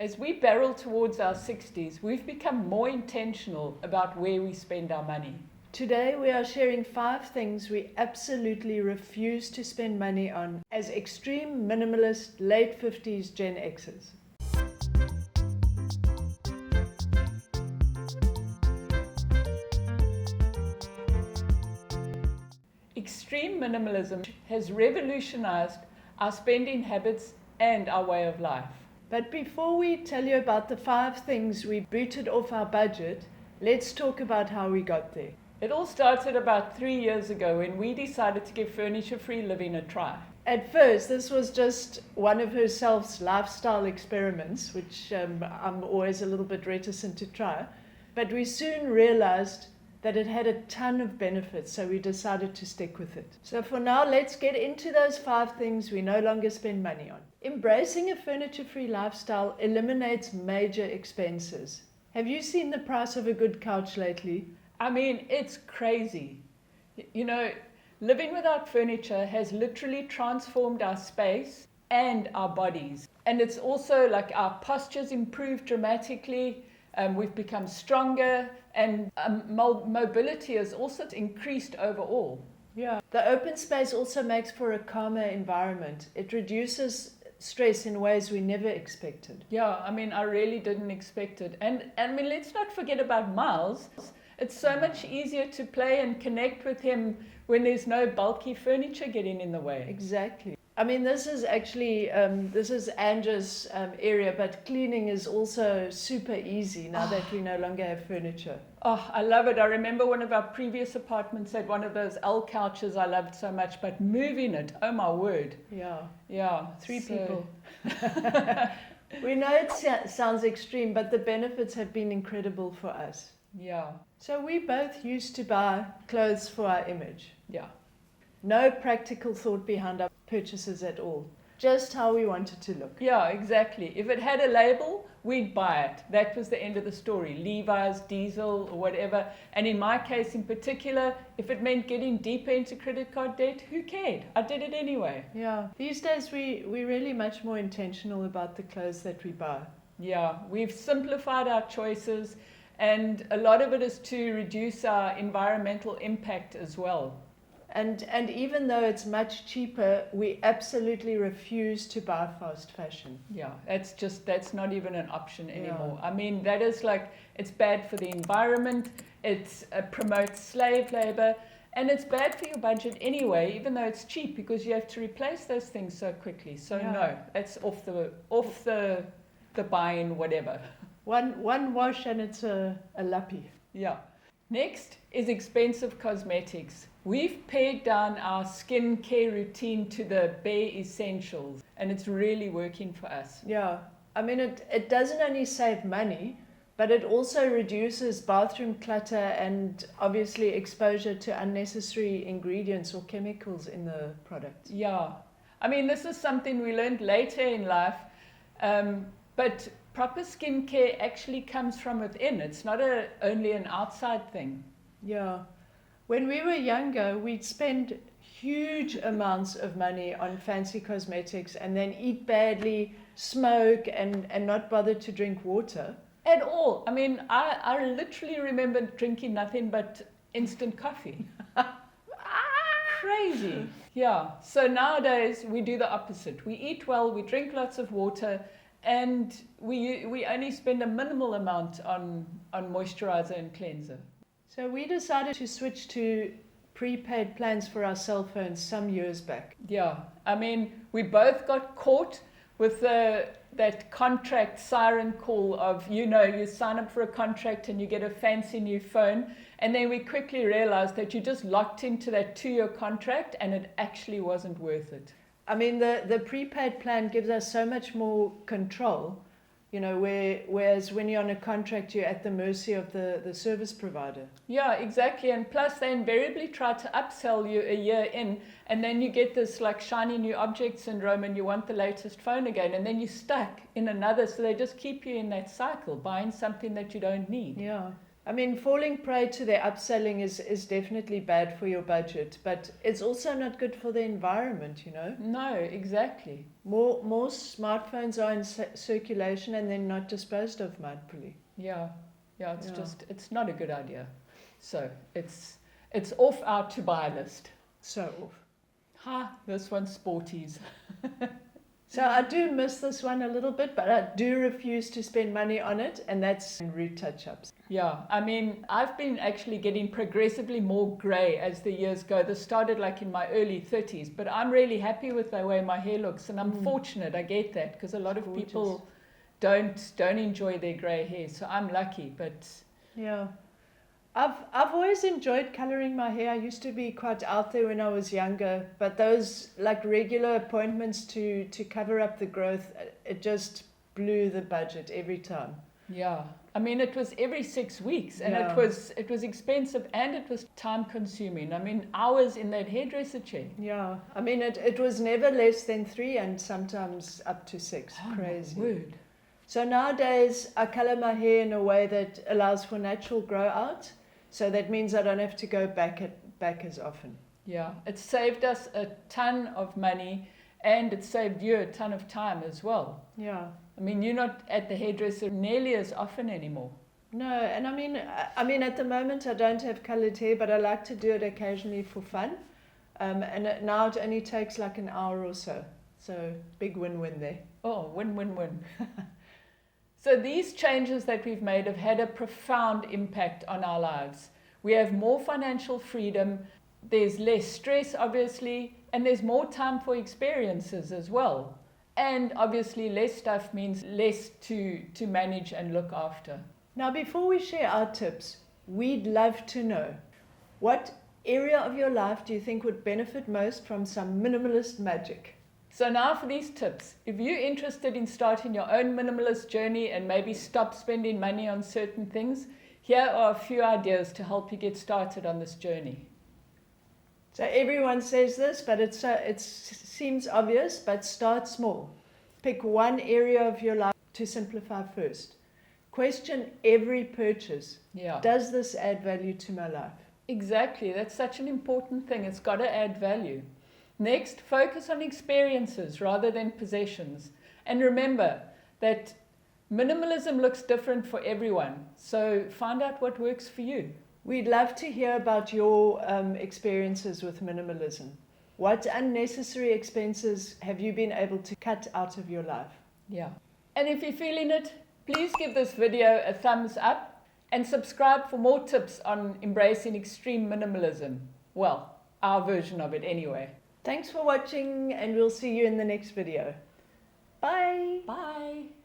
As we barrel towards our 60s, we've become more intentional about where we spend our money. Today we are sharing 5 things we absolutely refuse to spend money on as extreme minimalist late 50s Gen Xers. Extreme minimalism has revolutionized our spending habits and our way of life. But before we tell you about the 5 things we booted off our budget, let's talk about how we got there. It all started about 3 years ago when we decided to give furniture-free living a try. At first, this was just one of herself's lifestyle experiments, which I'm always a little bit reticent to try. But we soon realized that it had a ton of benefits, so we decided to stick with it. So for now, let's get into those 5 things we no longer spend money on. Embracing a furniture-free lifestyle eliminates major expenses. Have you seen the price of a good couch lately? I mean, it's crazy. You know, living without furniture has literally transformed our space and our bodies. And it's also like our posture's improved dramatically. We've become stronger, and mobility has also increased overall. Yeah. The open space also makes for a calmer environment. It reduces stress in ways we never expected. Yeah, I mean, I really didn't expect it. And I mean, let's not forget about Miles. It's so much easier to play and connect with him when there's no bulky furniture getting in the way. Exactly. I mean, this is actually, this is Angie's area, but cleaning is also super easy now that we no longer have furniture. Oh, I love it. I remember one of our previous apartments had one of those L couches I loved so much, but moving it, oh my word. Yeah. Yeah. 3 people. We know it sounds extreme, but the benefits have been incredible for us. Yeah. So we both used to buy clothes for our image. Yeah. No practical thought behind our purchases at all. Just how we wanted to look. Yeah, exactly. If it had a label, we'd buy it. That was the end of the story. Levi's, Diesel, or whatever. And in my case in particular, if it meant getting deeper into credit card debt, who cared? I did it anyway. Yeah. These days we're really much more intentional about the clothes that we buy. Yeah. We've simplified our choices, and a lot of it is to reduce our environmental impact as well. And even though it's much cheaper, we absolutely refuse to buy fast fashion. Yeah, that's not even an option anymore. Yeah. I mean, that is like, it's bad for the environment, it promotes slave labor, and it's bad for your budget anyway, even though it's cheap, because you have to replace those things so quickly. So no, it's off the buying whatever. One wash and it's a lappy. Yeah. Next is expensive cosmetics. We've pared down our skin care routine to the bare essentials, and it's really working for us. Yeah, I mean, it doesn't only save money, but it also reduces bathroom clutter and obviously exposure to unnecessary ingredients or chemicals in the product. Yeah, I mean, this is something we learned later in life, but proper skincare actually comes from within. It's not only an outside thing. Yeah. When we were younger, we'd spend huge amounts of money on fancy cosmetics and then eat badly, smoke, and not bother to drink water. At all. I mean, I literally remember drinking nothing but instant coffee. Crazy. Yeah. So nowadays, we do the opposite. We eat well, we drink lots of water, and we only spend a minimal amount on moisturizer and cleanser. So we decided to switch to prepaid plans for our cell phones some years back. Yeah, I mean, we both got caught with that contract siren call of, you sign up for a contract and you get a fancy new phone. And then we quickly realized that you just locked into that 2-year contract and it actually wasn't worth it. I mean, the prepaid plan gives us so much more control. Whereas when you're on a contract, you're at the mercy of the service provider. Yeah, exactly. And plus, they invariably try to upsell you a year in, and then you get this like shiny new object syndrome and you want the latest phone again, and then you're stuck in another. So they just keep you in that cycle, buying something that you don't need. Yeah. I mean, falling prey to their upselling is definitely bad for your budget, but it's also not good for the environment, you know. No, exactly. More smartphones are in circulation and then not disposed of mindfully. Yeah, it's Yeah. just, it's not a good idea. So it's off our to buy list. So off. This one's sporties. So I do miss this one a little bit, but I do refuse to spend money on it, and that's root touch-ups. Yeah, I mean, I've been actually getting progressively more grey as the years go. This started like in my early 30s, but I'm really happy with the way my hair looks, and I'm fortunate, I get that, because a lot of people don't enjoy their grey hair, so I'm lucky, but... Yeah. I've always enjoyed colouring my hair. I used to be quite out there when I was younger, but those like regular appointments to cover up the growth, it just blew the budget every time. Yeah, I mean, it was every 6 weeks, and Yeah. it was expensive, and it was time consuming. I mean, hours in that hairdresser chair. Yeah, I mean, it was never less than 3 and sometimes up to 6. Oh, Crazy. my word. So nowadays I colour my hair in a way that allows for natural grow out. So that means I don't have to go back as often. Yeah, it saved us a ton of money, and it saved you a ton of time as well. Yeah. I mean, you're not at the hairdresser nearly as often anymore. No, and I mean at the moment I don't have coloured hair, but I like to do it occasionally for fun. And now it only takes like an hour or so. So big win-win there. Oh, win. So these changes that we've made have had a profound impact on our lives. We have more financial freedom, there's less stress, obviously, and there's more time for experiences as well. And obviously less stuff means less to manage and look after. Now, before we share our tips, we'd love to know, what area of your life do you think would benefit most from some minimalist magic? So now for these tips. If you're interested in starting your own minimalist journey and maybe stop spending money on certain things, here are a few ideas to help you get started on this journey. So everyone says this, but it seems obvious, but start small. Pick one area of your life to simplify first. Question every purchase. Yeah. Does this add value to my life? Exactly. That's such an important thing. It's got to add value. Next, focus on experiences rather than possessions. And remember that minimalism looks different for everyone. So find out what works for you. We'd love to hear about your experiences with minimalism. What unnecessary expenses have you been able to cut out of your life? Yeah. And if you're feeling it, please give this video a thumbs up and subscribe for more tips on embracing extreme minimalism. Well, our version of it anyway. Thanks for watching, and we'll see you in the next video. Bye! Bye!